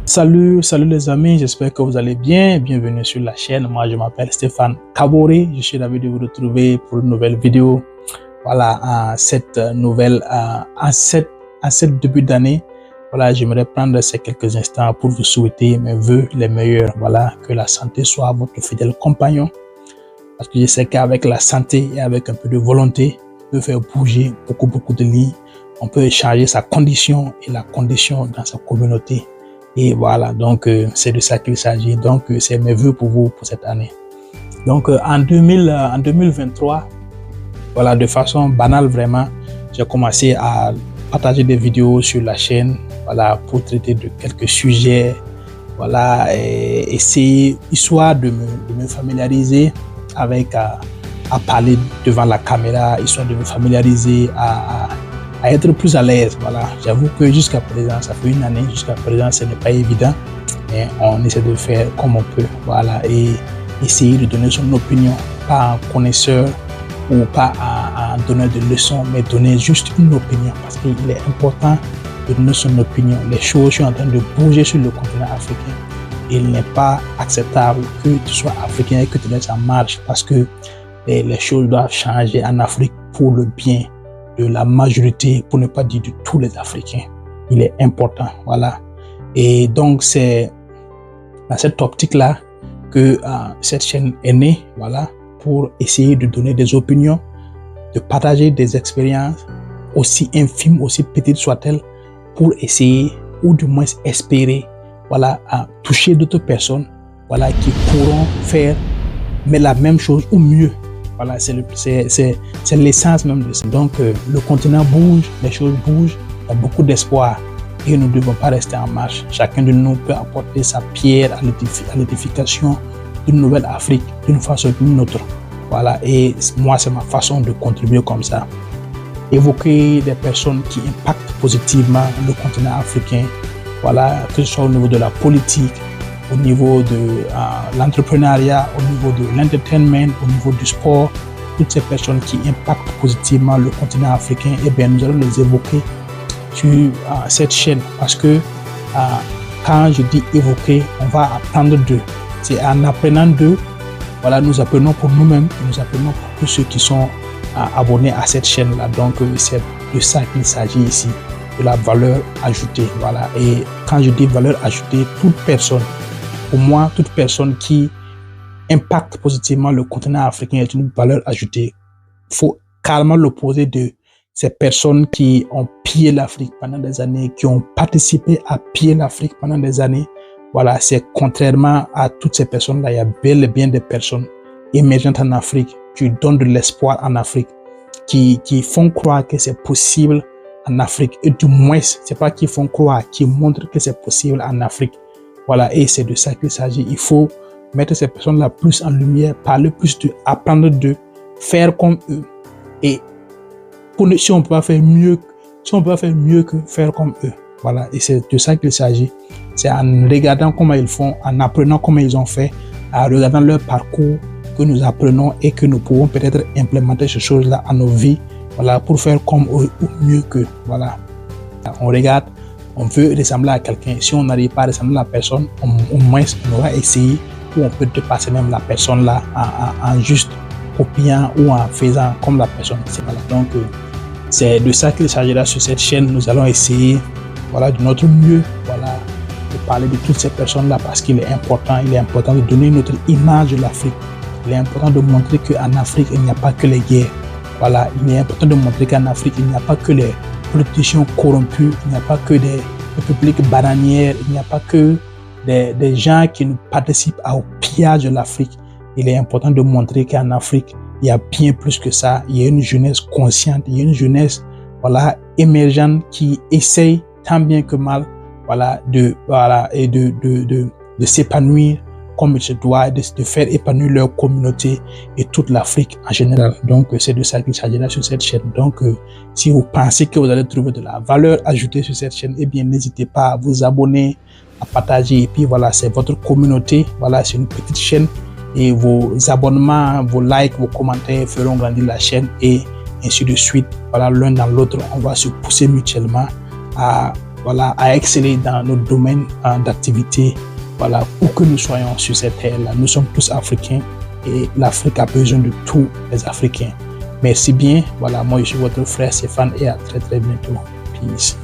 Salut les amis, j'espère que vous allez bien. Bienvenue sur la chaîne. Moi, je m'appelle Stéphane Kaboré. Je suis ravi de vous retrouver pour une nouvelle vidéo. Voilà, cette début d'année, voilà, j'aimerais prendre ces quelques instants pour vous souhaiter mes vœux les meilleurs. Voilà, que la santé soit votre fidèle compagnon. Parce que je sais qu'avec la santé et avec un peu de volonté, on peut faire bouger beaucoup de lignes. On peut changer sa condition et la condition dans sa communauté. Et voilà, donc c'est de ça qu'il s'agit. Donc c'est mes vœux pour vous pour cette année. Donc en 2023, voilà, de façon banale vraiment, j'ai commencé à partager des vidéos sur la chaîne, voilà, pour traiter de quelques sujets, voilà, et essayer, histoire de me familiariser avec, à parler devant la caméra, histoire de me familiariser à être plus à l'aise. Voilà, j'avoue que jusqu'à présent, ça fait une année, jusqu'à présent, ce n'est pas évident, mais on essaie de faire comme on peut, voilà, et essayer de donner son opinion, pas un connaisseur ou pas un donneur de leçons, mais donner juste une opinion, parce qu'il est important de donner son opinion. Les choses sont en train de bouger sur le continent africain. Il n'est pas acceptable que tu sois africain et que tu laisses en marche, parce que les choses doivent changer en Afrique pour le bien de la majorité, pour ne pas dire de tous les Africains. Il est important, voilà. Et donc c'est dans cette optique-là que cette chaîne est née, voilà, pour essayer de donner des opinions, de partager des expériences, aussi infimes, aussi petites soient-elles, pour essayer, ou du moins espérer, voilà, à toucher d'autres personnes, voilà, qui pourront faire mais la même chose ou mieux. Voilà, c'est l'essence même de ça. Donc, le continent bouge, les choses bougent, il y a beaucoup d'espoir et nous ne devons pas rester en marche. Chacun de nous peut apporter sa pierre à l'édification d'une nouvelle Afrique, d'une façon ou d'une autre. Voilà, et moi, c'est ma façon de contribuer comme ça. Évoquer des personnes qui impactent positivement le continent africain, voilà, que ce soit au niveau de la politique, au niveau de l'entrepreneuriat, au niveau de l'entertainment, au niveau du sport, toutes ces personnes qui impactent positivement le continent africain, eh bien, nous allons les évoquer sur cette chaîne, parce que quand je dis évoquer, on va apprendre d'eux. C'est en apprenant d'eux, voilà, nous apprenons pour nous-mêmes, nous apprenons pour tous ceux qui sont abonnés à cette chaîne-là. Donc, c'est de ça qu'il s'agit ici, de la valeur ajoutée, voilà. Et quand je dis valeur ajoutée, toute personne, pour moi, toute personne qui impacte positivement le continent africain est une valeur ajoutée. Il faut carrément l'opposer de ces personnes qui ont pillé l'Afrique pendant des années, qui ont participé à piller l'Afrique pendant des années. Voilà, c'est contrairement à toutes ces personnes-là, il y a bel et bien des personnes émergentes en Afrique, qui donnent de l'espoir en Afrique, qui font croire que c'est possible en Afrique. Et du moins, c'est pas qu'ils font croire, qui montrent que c'est possible en Afrique. Voilà, et c'est de ça qu'il s'agit. Il faut mettre ces personnes-là plus en lumière, parler plus d'eux, apprendre d'eux, faire comme eux. Et si on peut pas faire mieux, que faire comme eux. Voilà, et c'est de ça qu'il s'agit. C'est en regardant comment ils font, en apprenant comment ils ont fait, en regardant leur parcours, que nous apprenons et que nous pouvons peut-être implémenter ces choses-là à nos vies, voilà, pour faire comme eux ou mieux qu'eux. Voilà, on regarde. On veut ressembler à quelqu'un. Si on n'arrive pas à ressembler à la personne, au moins on aura essayé, ou on peut dépasser même la personne là en juste copiant ou en faisant comme la personne. Voilà. Donc c'est de ça qu'il s'agira sur cette chaîne. Nous allons essayer, voilà, de notre mieux, voilà, de parler de toutes ces personnes là, parce qu'il est important de donner une autre image de l'Afrique. Il est important de montrer qu'en Afrique il n'y a pas que les guerres. Voilà, il est important de montrer qu'en Afrique il n'y a pas que les politiciens corrompus, il n'y a pas que des républiques bananières, il n'y a pas que des gens qui nous participent au pillage de l'Afrique. Il est important de montrer qu'en Afrique, il y a bien plus que ça. Il y a une jeunesse consciente, il y a une jeunesse, voilà, émergente qui essaye tant bien que mal, voilà, de s'épanouir comme il se doit, de faire épanouir leur communauté et toute l'Afrique en général. Donc, c'est de ça qu'il s'agira sur cette chaîne. Donc, si vous pensez que vous allez trouver de la valeur ajoutée sur cette chaîne, eh bien, n'hésitez pas à vous abonner, à partager. Et puis, voilà, c'est votre communauté. Voilà, c'est une petite chaîne. Et vos abonnements, vos likes, vos commentaires feront grandir la chaîne et ainsi de suite. Voilà, l'un dans l'autre, on va se pousser mutuellement à voilà, à exceller dans nos domaines d'activité. Voilà, où que nous soyons sur cette terre-là, nous sommes tous africains et l'Afrique a besoin de tous les Africains. Merci bien. Voilà, moi je suis votre frère Stéphane et à très très bientôt. Peace.